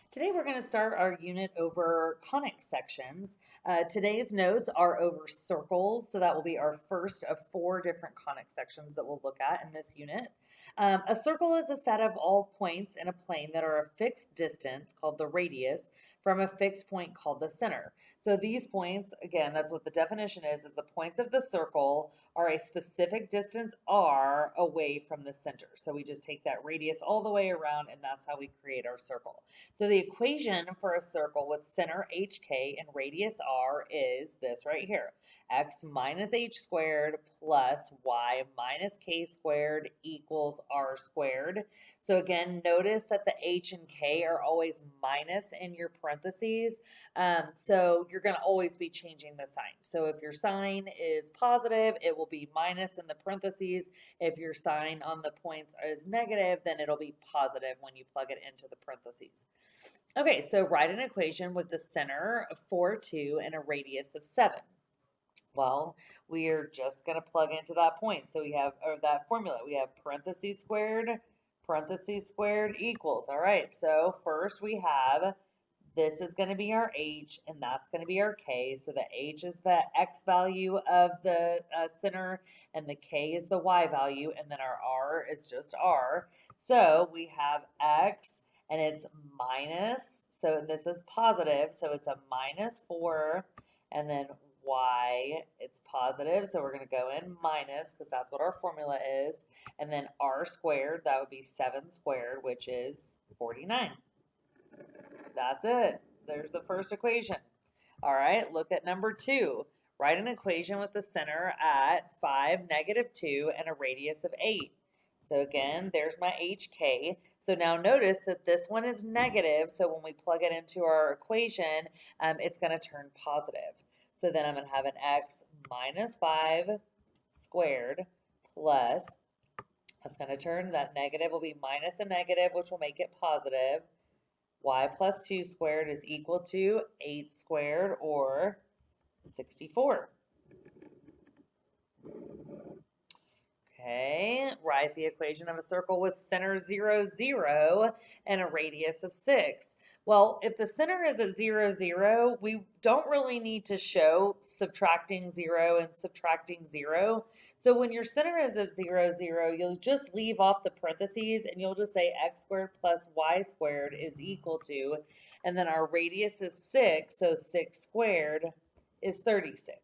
Today we're going to start our unit over conic sections. Today's notes are over circles, so that will be our first of 4 different conic sections that we'll look at in this unit. A circle is a set of all points in a plane that are a fixed distance, called the radius, from a fixed point called the center. So these points, again, that's what the definition is the points of the circle are a specific distance r away from the center. So we just take that radius all the way around, and that's how we create our circle. So the equation for a circle with center hk and radius r is this right here. X minus h squared plus y minus k squared equals r squared. So again, notice that the h and k are always minus in your parentheses. So you're going to always be changing the sign. So if your sign is positive, it will be minus in the parentheses. If your sign on the points is negative, then it'll be positive when you plug it into the parentheses. Okay, so write an equation with the center of 4, 2 and a radius of 7. Well, we are just going to plug into that point. So we have, or that formula, we have parentheses squared equals. All right, so first we have, this is going to be our h, and that's going to be our k. So the h is the x value of the center, and the k is the y value, and then our r is just r. So we have x, and it's minus, so this is positive, so it's a minus 4, and then y, it's positive, so we're going to go in minus, because that's what our formula is, and then r squared, that would be 7 squared, which is 49. That's it. There's the first equation. All right, look at number 2. Write an equation with the center at 5, -2, and a radius of 8. So again, there's my hk. So now notice that this one is negative, so when we plug it into our equation, it's going to turn positive. So then I'm going to have an x minus 5 squared plus, that's going to turn, that negative will be minus a negative, which will make it positive. Y plus 2 squared is equal to 8 squared, or 64. Okay, write the equation of a circle with center 0, 0 and a radius of 6. Well, if the center is at 0, 0, we don't really need to show subtracting 0 and subtracting 0. So when your center is at 0, 0, you'll just leave off the parentheses and you'll just say x squared plus y squared is equal to, and then our radius is 6, so 6 squared is 36.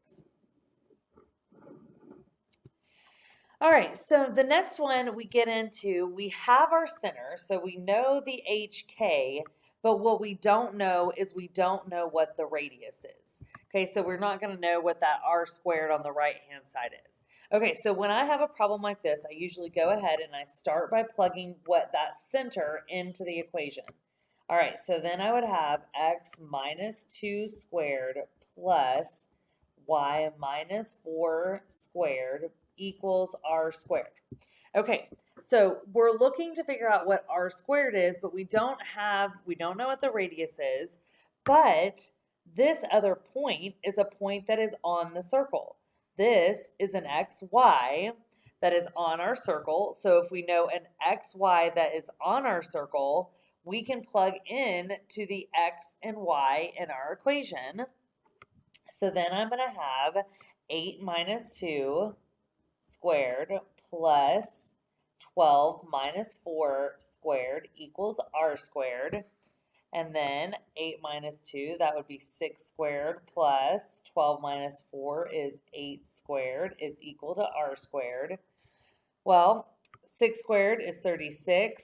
All right, so the next one we get into, we have our center, so we know the HK, but what we don't know is we don't know what the radius is. Okay, so we're not going to know what that r squared on the right-hand side is. Okay, so when I have a problem like this, I usually go ahead and I start by plugging what that center into the equation. All right, so then I would have x minus 2 squared plus y minus 4 squared equals r squared. Okay, so we're looking to figure out what r squared is, but we don't know what the radius is, but this other point is a point that is on the circle. This is an xy that is on our circle. So if we know an xy that is on our circle, we can plug in to the x and y in our equation. So then I'm going to have 8 minus 2 squared plus 12 minus 4 squared equals r squared. And then 8 minus 2, that would be 6 squared plus 12 minus 4 is 8 squared is equal to r squared. Well, 6 squared is 36.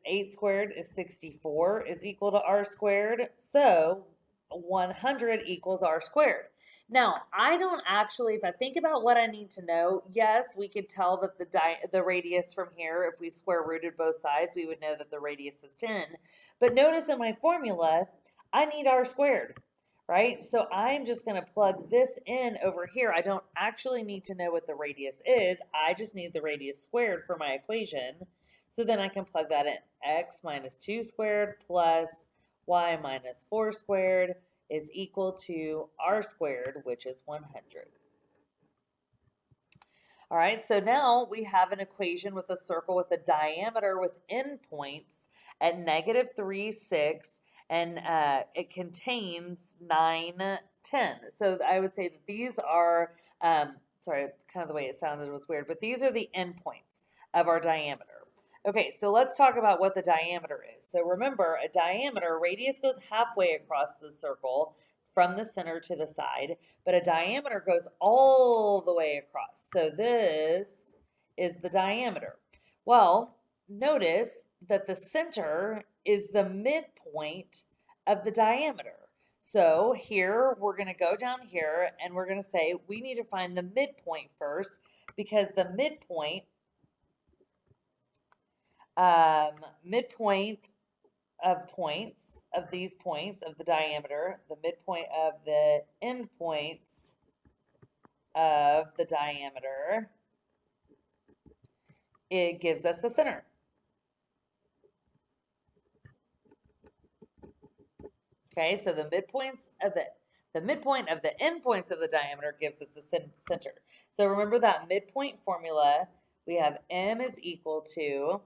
8 squared is 64 is equal to r squared. So 100 equals r squared. Now, I don't actually, if I think about what I need to know, yes, we could tell that the radius from here, if we square rooted both sides, we would know that the radius is 10. But notice in my formula, I need r squared, right? So I'm just going to plug this in over here. I don't actually need to know what the radius is. I just need the radius squared for my equation. So then I can plug that in. X minus 2 squared plus y minus 4 squared is equal to r squared, which is 100. All right, so now we have an equation with a circle with a diameter with endpoints at -3, 6, and it contains 9, 10. So I would say that these are, sorry, kind of the way it sounded was weird, but these are the endpoints of our diameter. Okay, so let's talk about what the diameter is. So remember, a diameter, radius goes halfway across the circle from the center to the side, but a diameter goes all the way across. So this is the diameter. Well, notice that the center is the midpoint of the diameter. So here we're going to go down here and we're going to say we need to find the midpoint first, because the midpoint of points of these points of the diameter, the midpoint of the endpoints of the diameter, it gives us the center. Okay, so the midpoint of the endpoints of the diameter gives us the center. So remember that midpoint formula. We have m is equal to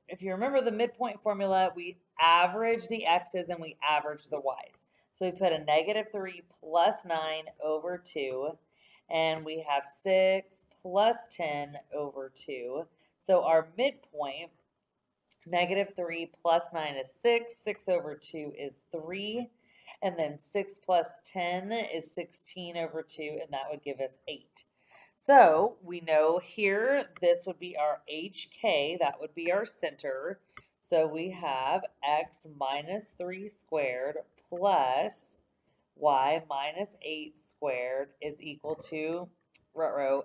if you remember the midpoint formula, we average the x's and we average the y's. So we put a -3 plus 9 over 2, and we have 6 plus 10 over 2. So our midpoint, -3 plus 9 is 6, 6 over 2 is 3, and then 6 plus 10 is 16 over 2, and that would give us 8. So we know here this would be our HK, that would be our center. So we have x minus 3 squared plus y minus 8 squared is equal to,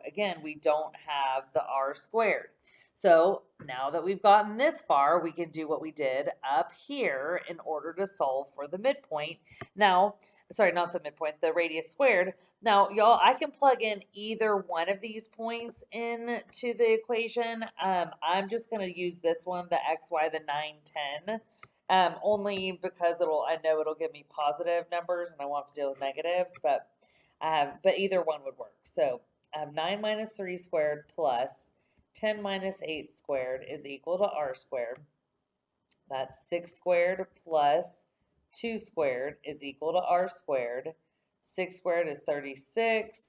again, we don't have the r squared. So now that we've gotten this far, we can do what we did up here in order to solve for the midpoint. Now, sorry, not the midpoint, the radius squared. Now, y'all, I can plug in either one of these points into the equation. I'm just going to use this one, the x, y, the 9, 10, only because I know it'll give me positive numbers and I won't have to deal with negatives, but either one would work. So I have 9 minus 3 squared plus 10 minus 8 squared is equal to r squared. That's 6 squared plus 2 squared is equal to r squared. 6 squared is 36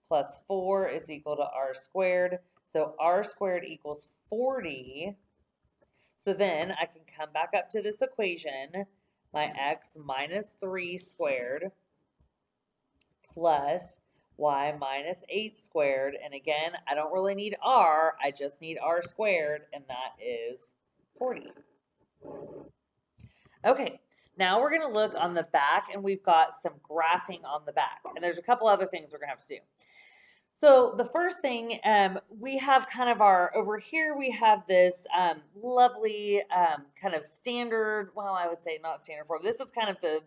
plus 4 is equal to r squared. So r squared equals 40. So then I can come back up to this equation. My x minus 3 squared plus y minus 8 squared. And again, I don't really need r, I just need r squared, and that is 40. Okay, now we're going to look on the back, and we've got some graphing on the back. And there's a couple other things we're going to have to do. So the first thing, we have kind of over here we have this lovely kind of standard, well, I would say not standard form. This is kind of the,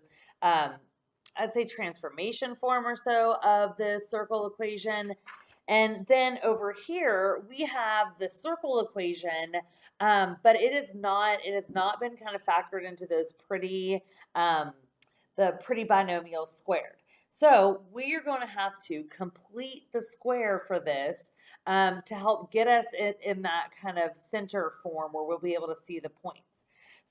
I'd say transformation form or so of the circle equation. And then over here, we have the circle equation, but it has not been kind of factored into those the pretty binomial squared. So we are going to have to complete the square for this to help get us in that kind of center form where we'll be able to see the points.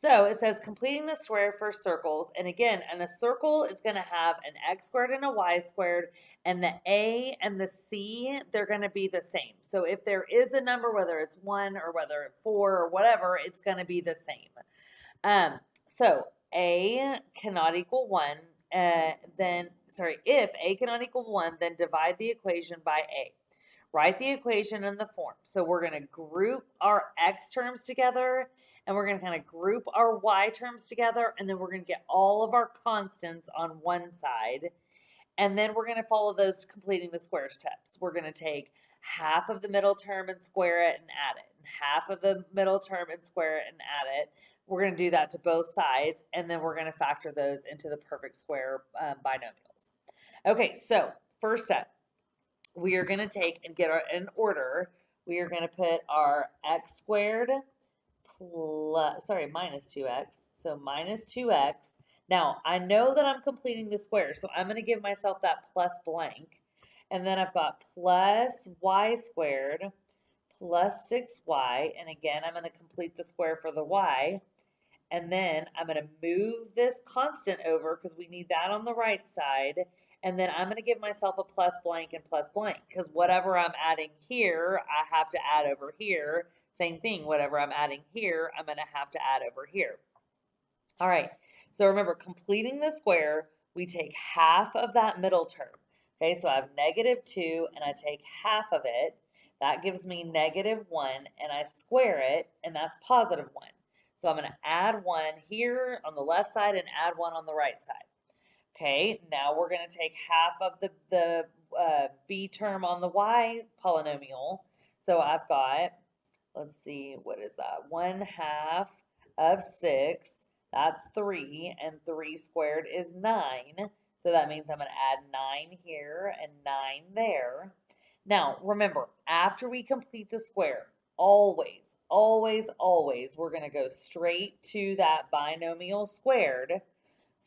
So it says completing the square for circles. And again, and a circle is going to have an x squared and a y squared, and the a and the c, they're going to be the same. So if there is a number, whether it's 1 or whether it's 4 or whatever, it's going to be the same. So a cannot equal 1, if a cannot equal 1, then divide the equation by a. Write the equation in the form. So we're going to group our x terms together, and we're going to kind of group our y terms together, and then we're going to get all of our constants on one side, and then we're going to follow those completing the square steps. We're going to take half of the middle term and square it and add it, and half of the middle term and square it and add it. We're going to do that to both sides, and then we're going to factor those into the perfect square binomials. Okay, so first step, we are going to take and get in order. We are going to put our x squared minus 2x. So minus 2x. Now, I know that I'm completing the square, so I'm going to give myself that plus blank. And then I've got plus y squared plus 6y. And again, I'm going to complete the square for the y. And then I'm going to move this constant over because we need that on the right side. And then I'm going to give myself a plus blank and plus blank because whatever I'm adding here, I have to add over here. Same thing, whatever I'm adding here, I'm going to have to add over here. All right, so remember, completing the square, we take half of that middle term. Okay, so I have -2 and I take half of it. That gives me -1 and I square it and that's +1. So I'm going to add 1 here on the left side and add 1 on the right side. Okay, now we're going to take half of the b term on the y polynomial. So I've got, let's see, what is that? 1/2 of 6, that's 3, and 3 squared is 9. So that means I'm going to add 9 here and 9 there. Now, remember, after we complete the square, always, always, always, we're going to go straight to that binomial squared.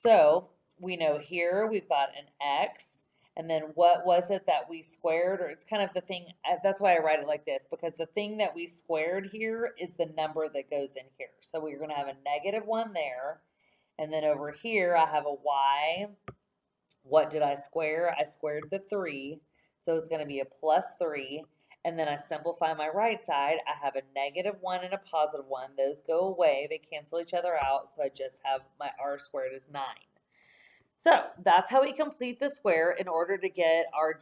So we know here we've got an x, and then what was it that we squared? Or it's kind of the thing, that's why I write it like this, because the thing that we squared here is the number that goes in here. So we're going to have a -1 there. And then over here, I have a y. What did I square? I squared the 3. So it's going to be a +3. And then I simplify my right side. I have a -1 and a +1. Those go away. They cancel each other out. So I just have my r squared is 9. So that's how we complete the square in order to get our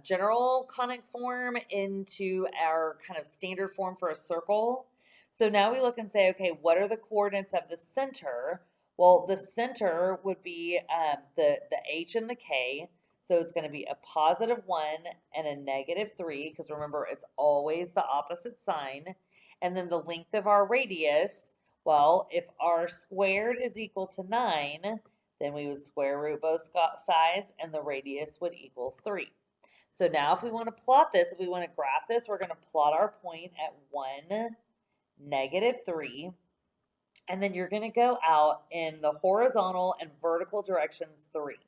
general conic form into our kind of standard form for a circle. So now we look and say, okay, what are the coordinates of the center? Well, the center would be the h and the k. So it's going to be a +1 and a -3, because remember, it's always the opposite sign. And then the length of our radius, well, if r squared is equal to 9, then we would square root both sides and the radius would equal 3. So now if we want to plot this, if we want to graph this, we're going to plot our point at 1, -3. And then you're going to go out in the horizontal and vertical directions 3.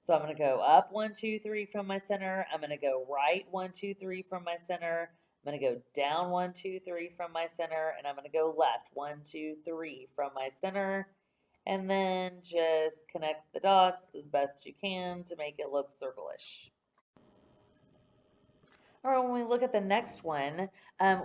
So I'm going to go up 1, 2, 3 from my center. I'm going to go right 1, 2, 3 from my center. I'm going to go down 1, 2, 3 from my center. And I'm going to go left 1, 2, 3 from my center. And then just connect the dots as best you can to make it look circle-ish. All right, when we look at the next one,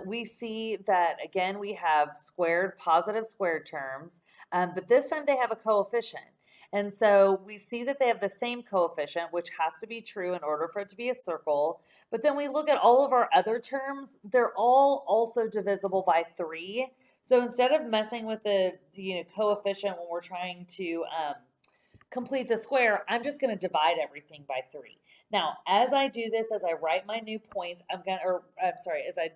we see that, again, we have squared, positive squared terms, but this time they have a coefficient. And so we see that they have the same coefficient, which has to be true in order for it to be a circle. But then we look at all of our other terms, they're all also divisible by 3. So instead of messing with the coefficient when we're trying to complete the square, I'm just going to divide everything by 3. Now, as I do this, as I write my new points, as I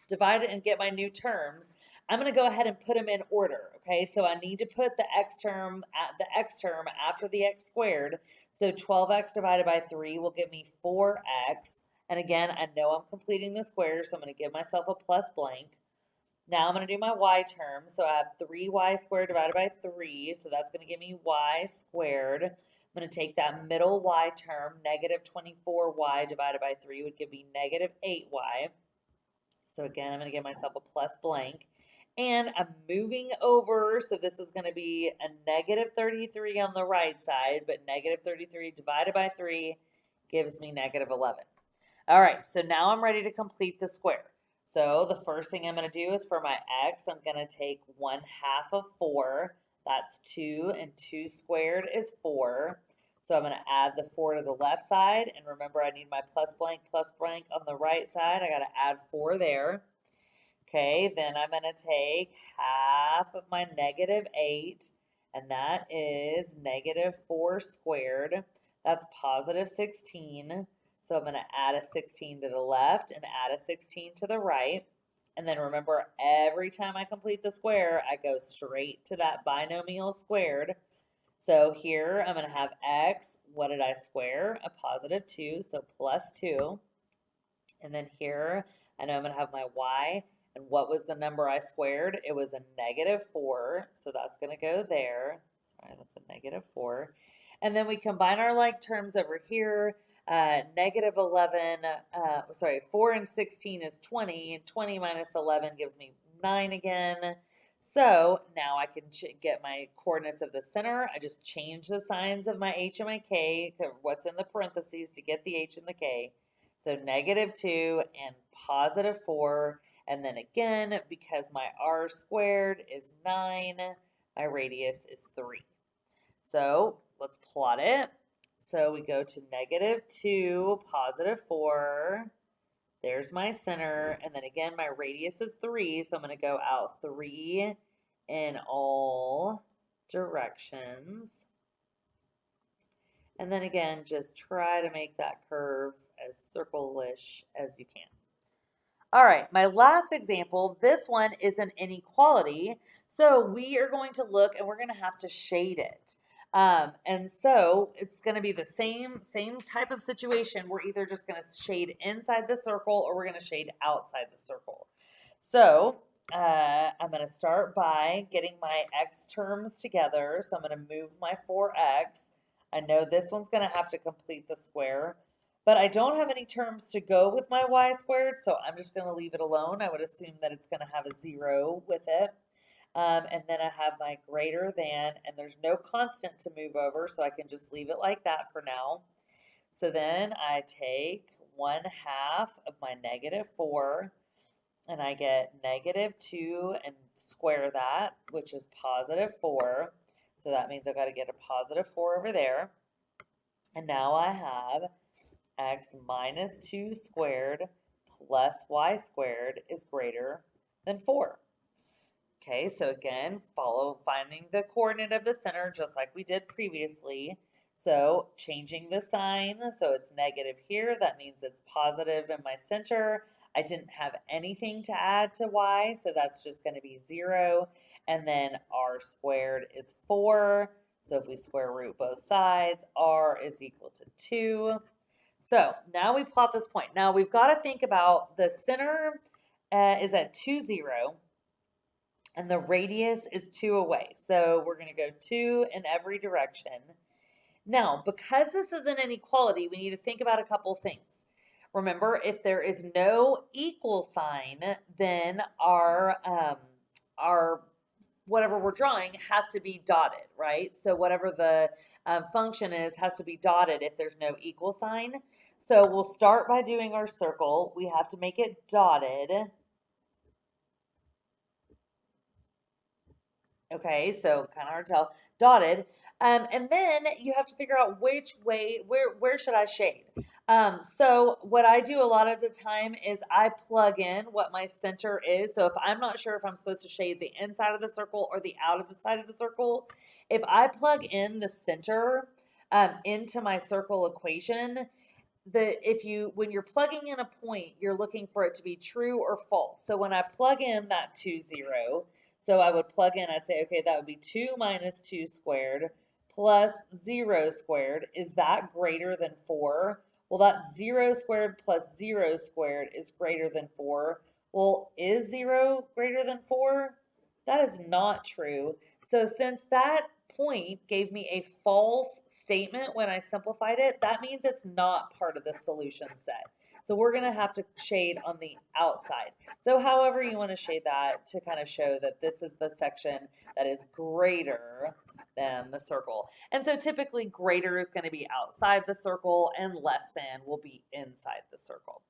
divide it and get my new terms, I'm going to go ahead and put them in order. Okay, so I need to put the x term after the x squared. So 12x divided by 3 will give me 4x. And again, I know I'm completing the square, so I'm going to give myself a plus blank. Now I'm going to do my y term. So I have 3y squared divided by 3. So that's going to give me y squared. I'm going to take that middle y term, -24y divided by 3 would give me -8y. So again, I'm going to give myself a plus blank. And I'm moving over, so this is going to be a -33 on the right side, but -33 divided by 3 gives me -11. All right, so now I'm ready to complete the square. So the first thing I'm going to do is for my x, I'm going to take 1/2 of 4. That's 2, and 2 squared is 4. So I'm going to add the 4 to the left side. And remember, I need my plus blank on the right side. I got to add 4 there. Okay, then I'm going to take half of my -8, and that is -4 squared. That's +16. So I'm going to add a 16 to the left and add a 16 to the right. And then remember, every time I complete the square, I go straight to that binomial squared. So here I'm going to have x. What did I square? A +2, so +2. And then here, I know I'm going to have my y. And what was the number I squared? It was a -4, so that's going to go there. Sorry, that's a -4. And then we combine our like terms over here. -11, 4 and 16 is 20, and 20 minus 11 gives me 9 again. So now I can get my coordinates of the center. I just change the signs of my h and my k, what's in the parentheses to get the h and the k. So -2 and +4. And then again, because my r squared is 9, my radius is 3. So let's plot it. So we go to -2, +4. There's my center. And then again, my radius is 3. So I'm going to go out 3 in all directions. And then again, just try to make that curve as circle-ish as you can. All right, my last example, this one is an inequality. So we are going to look and we're going to have to shade it. And so it's going to be the same type of situation. We're either just going to shade inside the circle or we're going to shade outside the circle. So I'm going to start by getting my x terms together. So I'm going to move my 4x. I know this one's going to have to complete the square. But I don't have any terms to go with my y squared, so I'm just going to leave it alone. I would assume that it's going to have a 0 with it. And then I have my greater than, and there's no constant to move over, so I can just leave it like that for now. So then I take 1/2 of my -4, and I get -2 and square that, which is +4. So that means I've got to get a +4 over there. And now I have x minus 2 squared plus y squared is greater than 4. Okay, so again, finding the coordinate of the center just like we did previously. So changing the sign, so it's negative here, that means it's positive in my center. I didn't have anything to add to y, so that's just going to be 0. And then r squared is 4. So if we square root both sides, r is equal to 2. So now we plot this point. Now we've got to think about the center is at 2, 0, and the radius is 2 away. So we're going to go 2 in every direction. Now, because this is an inequality, we need to think about a couple things. Remember, if there is no equal sign, then our whatever we're drawing has to be dotted, right? So whatever the function is has to be dotted if there's no equal sign. So we'll start by doing our circle. We have to make it dotted. Okay, so kind of hard to tell. Dotted. And then you have to figure out which way, where should I shade? So what I do a lot of the time is I plug in what my center is. So if I'm not sure if I'm supposed to shade the inside of the circle or the out of the side of the circle, if I plug in the center into my circle equation, when you're plugging in a point, you're looking for it to be true or false. So when I plug in that 2, 0, so I would plug in, I'd say, okay, that would be 2 minus 2 squared plus 0 squared. Is that greater than 4? Well, that 0 squared plus 0 squared is greater than 4. Well, is 0 greater than 4? That is not true. So since that point gave me a false statement when I simplified it, that means it's not part of the solution set. So we're going to have to shade on the outside. So however you want to shade that to kind of show that this is the section that is greater than the circle. And so typically greater is going to be outside the circle and less than will be inside the circle.